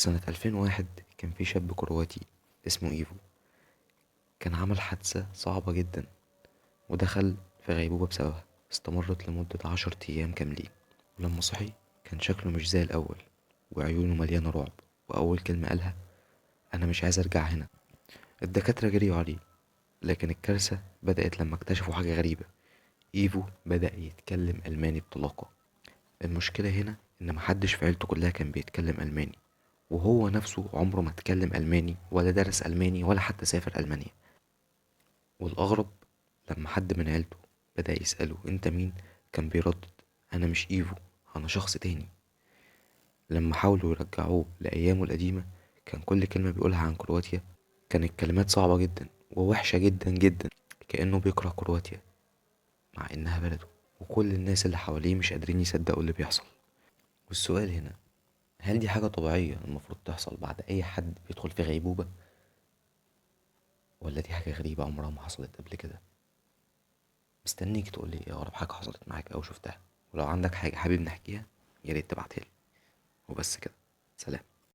سنة 2001 كان في شاب كرواتي اسمه إيفو. كان عمل حادثة صعبة جدا ودخل في غيبوبة بسببها، استمرت لمدة 10 أيام كاملين. ولما صحي كان شكله مش زي الأول، وعيونه مليانة رعب. وأول كلمة قالها: أنا مش عايز أرجع هنا. الدكاترة جريوا عليه، لكن الكارثة بدأت لما اكتشفوا حاجة غريبة: إيفو بدأ يتكلم ألماني بطلاقة. المشكلة هنا إن محدش في عيلته كلها كان بيتكلم ألماني، وهو نفسه عمره ما اتكلم ألماني ولا درس ألماني ولا حتى سافر ألمانيا. والأغرب، لما حد من عيلته بدأ يسأله: أنت مين؟ كان بيردد: أنا مش إيفو، أنا شخص تاني. لما حاولوا يرجعوه لأيامه القديمة، كان كل كلمة بيقولها عن كرواتيا كانت كلمات صعبة جدا ووحشة جدا جدا، كأنه بيكره كرواتيا مع إنها بلده. وكل الناس اللي حواليه مش قادرين يصدقوا اللي بيحصل. والسؤال هنا: هل دي حاجة طبيعية المفروض تحصل بعد أي حد بيدخل في غيبوبة، ولا دي حاجة غريبة عمرها ما حصلت قبل كده؟ مستنيك تقولي ايه أغرب حاجة حصلت معاك أو شفتها، ولو عندك حاجة حابب نحكيها ياريت تبعتهالي. وبس كده، سلام.